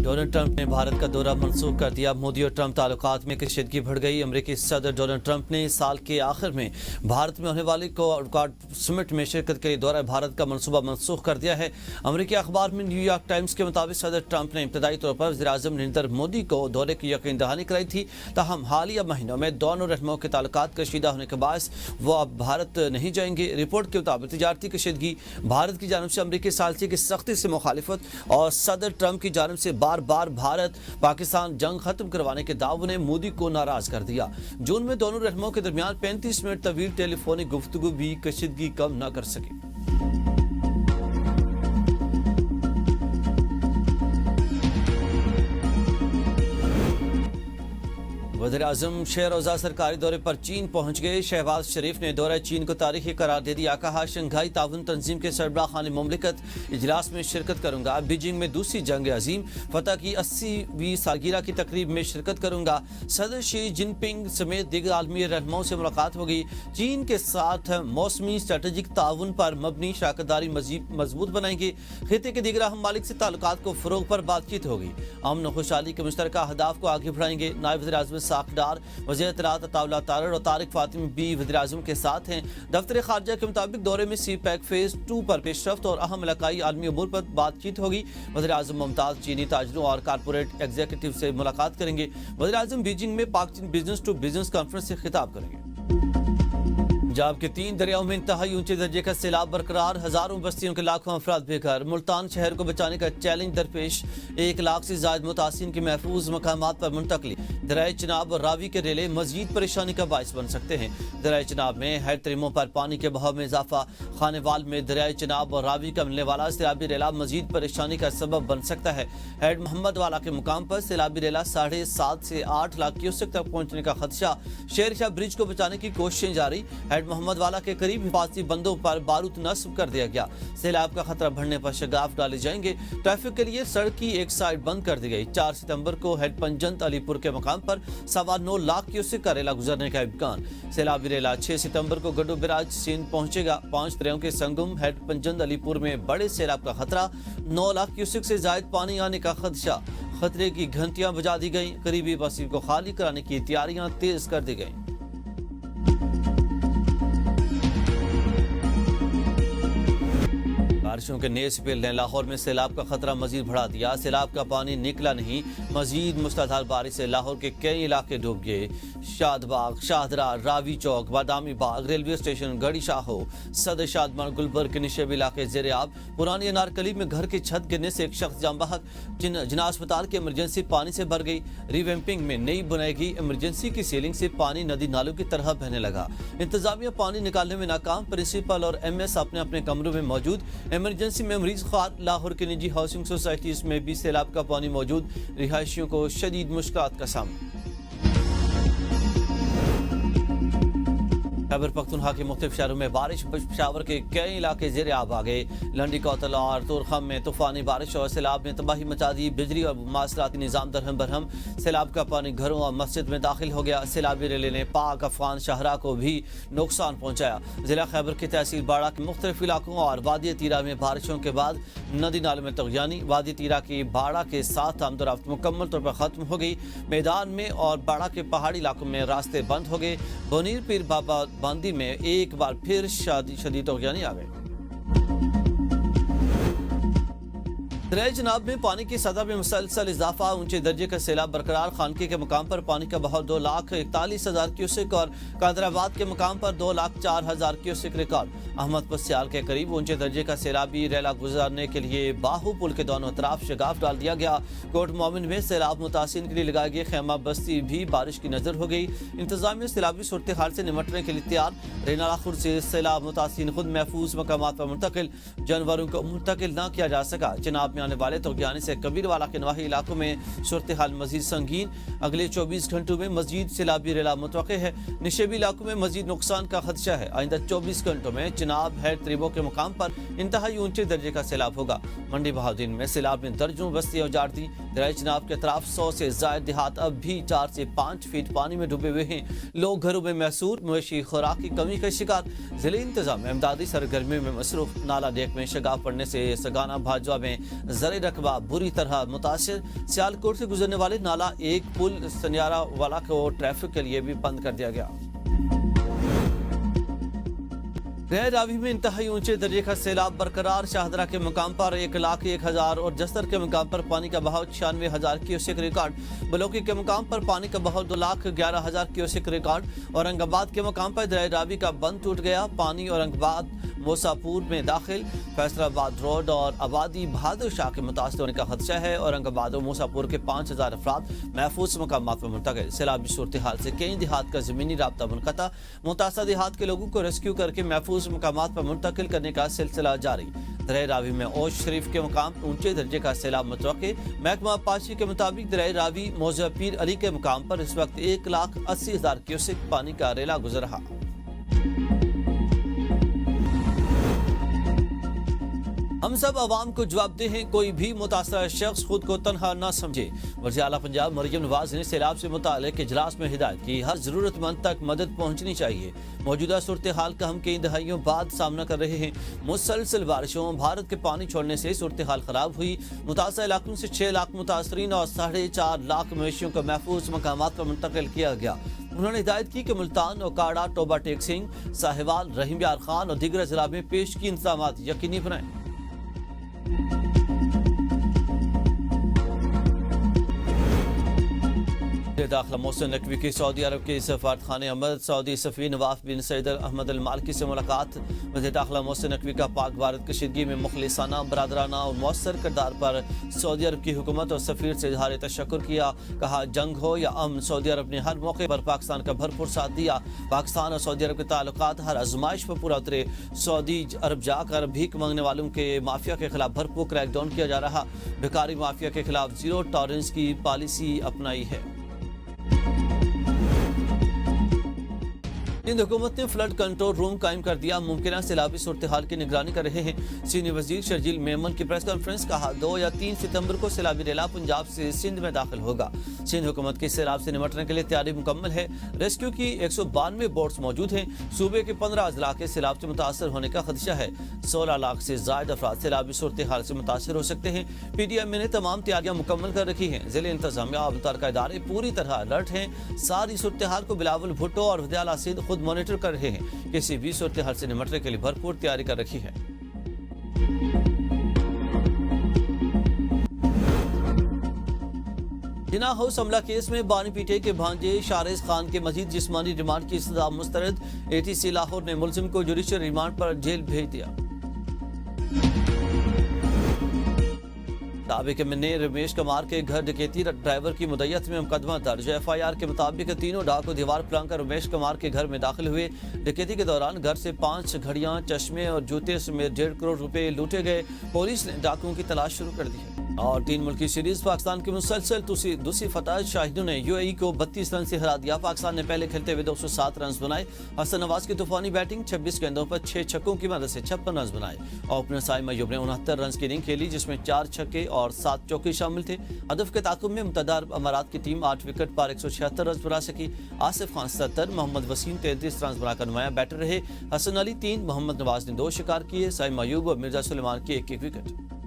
Donald Trump ने भारत का दौरा मनसूख कर दिया। मोदी और ट्रंप ताल्लुकात में कशीदगी बढ़ गई। अमेरिकी सदर डोनाल्ड ट्रंप ने साल के आखिर में भारत में होने वाली कोऑर्ड समिट में शिरकत के लिए दौरा भारत का मनसूबा मनसूख कर दिया है। अमेरिकी अखबार में न्यूयॉर्क टाइम्स के मुताबिक सदर ट्रंप ने इब्तदाई तौर पर वज़ीर-ए-आज़म नरेंद्र मोदी को दौरे की यकीन दहानी कराई थी। ताहम हालिया महीनों में दोनों रहनुमाओं के ताल्लुकात कशीदा होने के बायस वो अब भारत नहीं जाएंगे। रिपोर्ट के मुताबिक तिजारती कशीदगी, भारत की जानिब से अमेरिकी सालसी की सख्ती से मुखालिफत और सदर ट्रंप की जानिब से बार बार भारत पाकिस्तान जंग खत्म करवाने के दावों ने मोदी को नाराज कर दिया। जून में दोनों रहनुमाओं के दरमियान 35 मिनट तवील टेलीफोनिक गुफ्तगू भी कशीदगी कम न कर सकी। वज़ीर-ए-आज़म शेर-ओ-ज़ा सरकारी दौरे पर चीन पहुंच गए। शहबाज शरीफ ने दौरा चीन को तारीखी करार दे दिया। कहा, शंघाई ताउन तंजीम के सरबराह खानी मुमलिकत इजलास में शिरकत करूंगा। बीजिंग में दूसरी जंग अजीम फतह की 80वीं सालगिरह की तकरीब में शिरकत करूंगा। सदर शी जिनपिंग समेत दीगर आलमी रहनुमाओं से मुलाकात होगी। चीन के साथ मौसमी स्ट्रेटेजिक ताउन पर मबनी शराकतदारी मजीद मजबूत बनाएंगे। खिते के दीगर अहम मालिक से ताल्लुकात को फरोग पर बातचीत होगी। अमन और खुशहाली के मुश्तरका अहदाफ को आगे बढ़ाएंगे। नायब वज़ीर-ए-आज़म साकडार, वज़ीर इत्तलात अताउल्लाह तारड़ और तारिक फातिमी भी वज़ीर-ए-आज़म के साथ हैं। दफ्तर खारजा के मुताबिक दौरे में सी पैक फेज 2 पर पेशरफ्त और अहम इलाकाई आलमी अमूर पर बातचीत होगी। वज़ीर-ए-आज़म मुमताज़ चीनी ताजरों और कारपोरेट एग्जीक्यूटिव से मुलाकात करेंगे। वज़ीर-ए-आज़म बीजिंग में पाक चीन बिजनेस टू बिजनेस कॉन्फ्रेंस से खिताब करेंगे। पंजाब के 3 दरियाओं में इंतहाई ऊंचे दर्जे का सैलाब बरकरार, हजारों बस्तियों के लाखों अफराद बेघर। मुल्तान शहर को बचाने का चैलेंज दरपेश, 1 लाख से ज्यादा मुतासिन की महफूज मकामात पर मुंतकली। दरियाए चिनाब और रावी के रेले मजीद परेशानी का बायस बन सकते हैं। दरियाए चिनाब में हेड तरीमों पर पानी के बहाव में इजाफा, खानेवाल में दरियाए चिनाब और रावी का मिलने वाला सैलाबी रेला मजीद परेशानी का सबब बन सकता है। हेड मोहम्मद वाला के मुकाम पर सैलाबी रेला 7.5 से 8 लाख क्यूसेक तक पहुंचने का खदशा। शेर शाह ब्रिज को बचाने की कोशिशें जारी। हेड मोहम्मद वाला के करीब हिफाजती बंदों पर बारूद नस्ब कर दिया गया। सैलाब का खतरा बढ़ने पर शगाफ डाले जाएंगे। ट्रैफिक के लिए सड़क की एक साइड बंद कर दी गई। 4 सितंबर को हेड पंजंत अलीपुर के मकाम पर 9.25 लाख क्यूसेक का रेला गुजरने का इम्कान। सैलाबी रेला 6 सितंबर को गड्डू बिराज सिंध पहुंचेगा। 5 दरियाओं के संगम हेड पंजंत अलीपुर में बड़े सैलाब का खतरा, 9 लाख क्यूसेक से जायद पानी आने का खदशा। खतरे की घंटियां बजा दी गई। करीबी बस्ती को खाली कराने की तैयारियां तेज कर दी गई। बारिशों के नए स्पेल ने लाहौर में सैलाब का खतरा मजीद बढ़ा दिया। सैलाब का पानी निकला नहीं, मजीद मुसलाधार बारिश से लाहौर के कई इलाके डूब गए। शादबाग, शाहदरा, रावी चौक, बादामी बाग, रेलवे स्टेशन, गढ़ी शाहो, सदर शादमान, गुलबर्ग के निशेब इलाके ज़ेरे आब। पुरानी अनारकली में घर की छत गिरने से एक शख्स जाम बहक। जिना अस्पताल की इमरजेंसी पानी से भर गई। रिवैम्पिंग में नई बनाई गई इमरजेंसी की सीलिंग से पानी नदी नालों की तरह बहने लगा। इंतजामिया पानी निकालने में नाकाम। प्रिंसिपल और MS अपने अपने कमरों में मौजूद। इमरजेंसी में मरीज खार। लाहौर के निजी हाउसिंग सोसाइटीज में भी सैलाब का पानी मौजूद। रिहायशियों को शदीद मुश्किलात का सामना। खैबर पख्तूनख्वा के मुख्तलिफ शहरों में बारिश। पेशावर के कई इलाके ज़ेरे आब आ गए। लंडी कोतल और तुरखम में तूफानी बारिश और सैलाब ने तबाही मचा दी। बिजली और मवासलाती निज़ाम दरहम बरहम। सैलाब का पानी घरों और मस्जिद में दाखिल हो गया। सैलाबी रेले ने पाक अफगान शाहरा को भी नुकसान पहुँचाया। जिला खैबर की तहसील बाड़ा के मुख्तलिफ इलाकों और वादी तीरा में बारिशों के बाद नदी नालों में तगयानी। वादी तीरा की बाड़ा के साथ आमदोरफ्त मुकम्मल तौर पर खत्म हो गई। मैदान में और बाड़ा के पहाड़ी इलाकों में रास्ते बंद हो गए। बोनीर पीर बाबा बांदी में एक बार फिर शदीद तगयानी आ गई। दरियाए चिनाब में पानी की सतह में मुसलसल इजाफा, ऊंचे दर्जे का सैलाब बरकरार। खानके के मुकाम पर पानी का बहाव 2,41,000 क्यूसेक और कादराबाद के मुकाम पर 2,04,000 क्यूसेक रिकॉर्ड। अहमदपुर सियाल के करीब ऊंचे दर्जे का सैलाबी रेला गुजरने के लिए बाहू पुल के दोनों तरफ शगाफ डाल दिया गया। कोट मोमिन में सैलाब मुतासिन के लिए लगाई गई खैमा बस्ती भी बारिश की नजर हो गई। इंतजामिया सैलाबी सूरत हाल से निमटने के लिए तैयार। रेनाला खुर्द से सैलाब मुतासिन खुद महफूज मकामात पर मुंतकिल। जानवरों को मुंतकिल न किया जा सका। चिनाब आने वाले तगयानी से कबीरवाला के नवाही इलाकों में सूरत हाल मजीद संगीन। अगले 24 घंटों में मजीद सैलाबी रेला मुतवक्के है। निशेबी इलाकों में मजीद नुकसान का खदशा है। आइंदा 24 घंटों में चिनाब हेड त्रिबो के मुकाम पर इंतहाई ऊंचे दर्जे का सैलाब होगा। मंडी बहाउद्दीन में सैलाब ने दर्जनों बस्तियां उजाड़ दी। दरियाए चिनाब के अतराफ 100 से ज्यादा देहात अब भी 4 से 5 फीट पानी में डूबे हुए हैं। लोग घरों में महसूर मवेशी खुराक की कमी का शिकार। जिले इंतजाम इमदादी सरगर्मी में मसरूफ। नाला डेक में शगाफ पड़ने से सगाना भाजवा में زرعی رقبہ بری طرح متاثر. سیالکوٹ سے گزرنے والے نالا ایک پل سنیارہ والا کو ٹریفک کے لیے بھی بند کر دیا گیا. رہ راوی میں انتہائی اونچے درجے کا سیلاب برقرار. شاہدرہ کے مقام پر 1,01,000 اور جسر کے مقام پر پانی کا بہاؤ 96,000 کیوسک ریکارڈ. بلوکی کے مقام پر پانی کا بہاؤ 2,11,000 کیوسک ریکارڈ. اورنگ آباد کے مقام پر دریا راوی کا بند ٹوٹ گیا. پانی اورنگ آباد موسا پور میں داخل. فیصل آباد روڈ اور آبادی بہادر شاہ کے متاثر ہونے کا خدشہ ہے. اورنگ آباد اور موسا پور کے 5,000 افراد محفوظ مقامات پر منتقل. سیلابی صورتحال سے کئی دیہات کا زمینی رابطہ منقطع. متاثرہ دیہات کے لوگوں کو ریسکیو کر کے محفوظ مقامات پر منتقل کرنے کا سلسلہ جاری. دریا راوی میں اوش شریف کے مقام اونچے درجے کا سیلاب متوقع. محکمہ پاشی کے مطابق دریا راوی موضع پیر علی کے مقام پر اس وقت 1,80,000 کیوسک پانی کا ریلا گزر رہا. ہم سب عوام کو جواب دہ ہیں. کوئی بھی متاثرہ شخص خود کو تنہا نہ سمجھے. وزیر اعلیٰ پنجاب مریم نواز نے سیلاب سے متعلق اجلاس میں ہدایت کی. ہر ضرورت مند تک مدد پہنچنی چاہیے. موجودہ صورتحال کا ہم کئی دہائیوں بعد سامنا کر رہے ہیں. مسلسل بارشوں بھارت کے پانی چھوڑنے سے صورتحال خراب ہوئی. متاثرہ علاقوں سے 6 لاکھ متاثرین اور 4.5 لاکھ مویشیوں کو محفوظ مقامات پر منتقل کیا گیا. انہوں نے ہدایت کی کہ ملتان، اوکاڑا، ٹوبہ ٹیک سنگھ، ساہیوال، رحیم یار خان اور دیگر اضلاع میں پیشگی انتظامات یقینی بنائیں. داخلہ محسن نقوی کی سعودی عرب کے سفارت خانے احمد سعودی سفیر نواف بن سعید احمد المالکی سے ملاقات. وزیر داخلہ محسن نقوی کا پاک بھارت کشیدگی میں مخلصانہ، برادرانہ اور مؤثر کردار پر سعودی عرب کی حکومت اور سفیر سے اظہار تشکر کیا. کہا جنگ ہو یا امن، سعودی عرب نے ہر موقع پر پاکستان کا بھرپور ساتھ دیا. پاکستان اور سعودی عرب کے تعلقات ہر آزمائش پر پورا اترے. سعودی عرب جا کر بھیک مانگنے والوں کے مافیا کے خلاف بھرپور کریک ڈاؤن کیا جا رہا. بھکاری مافیا کے خلاف زیرو ٹالرنس کی پالیسی اپنائی ہے. سندھ حکومت نے فلڈ کنٹرول روم قائم کر دیا. ممکنہ سیلابی صورتحال کی نگرانی کر رہے ہیں. سینئر وزیر شرجیل میمن کی پریس کانفرنس. کہا 2 یا 3 ستمبر کو سیلابی ریلا پنجاب سے سندھ میں داخل ہوگا. سندھ حکومت کی سیلاب سے نمٹنے کے لیے تیاری مکمل ہے. ریسکیو کی 192 بوٹس موجود ہیں. صوبے کے 15 اضلاع کے سیلاب سے متاثر ہونے کا خدشہ ہے. 16 لاکھ سے زائد افراد سیلابی صورتحال سے متاثر ہو سکتے ہیں. پی ڈی ایم نے تمام تیاریاں مکمل کر رکھی ہیں. ضلع انتظامیہ اور متعلقہ ادارے پوری طرح الرٹ ہیں. ساری صورتحال کو بلاول بھٹو اور وزیر اعلیٰ سندھ خود مانیٹر کر رہے ہیں. کسی بھی صورتحال سے نمٹنے کے لیے بھرپور تیاری کر رکھی ہے. جناح ہاؤس حملہ کیس میں بانی پی ٹی آئی کے بھانجے شارز خان کے مزید جسمانی ریمانڈ کی سزا مسترد. اے ٹی سی لاہور نے ملزم کو جوڈیشل ریمانڈ پر جیل بھیج دیا. سابق نے رمیش کمار کے گھر ڈکیتی ڈرائیور کی مدعیت میں مقدمہ درج. ایف آئی آر کے مطابق تینوں ڈاکو دیوار پلانگ کر رمیش کمار کے گھر میں داخل ہوئے. ڈکیتی کے دوران گھر سے 5 گھڑیاں، چشمے اور جوتے سمیت 1.5 کروڑ روپے لوٹے گئے. پولیس نے ڈاکوؤں کی تلاش شروع کر دی ہے. اور 3 ملکی سیریز پاکستان کی مسلسل دوسری فتح. شاہدوں نے یو اے ای کو 32 رن سے ہرا دیا. پاکستان نے پہلے کھیلتے ہوئے 207 رنز بنائے. حسن نواز کی طوفانی بیٹنگ، 26 گیندوں پر 6 چھکوں کی مدد سے 56 رنز بنائے. اوپنر سائم ایوب نے 69 رنز کی اننگ کھیلی جس میں 4 چھکے اور 7 چوکے شامل تھے. ہدف کے تعاقب میں متحدہ عرب امارات کی ٹیم 8 وکٹ پر 176 رنز بنا سکی. آصف خان 70، محمد وسیم 33 رنز بنا کر نمایاں بیٹر رہے. حسن علی 3، محمد نواز نے 2 شکار کیے. سائم ایوب اور مرزا سلیمان کی 1 وکٹ.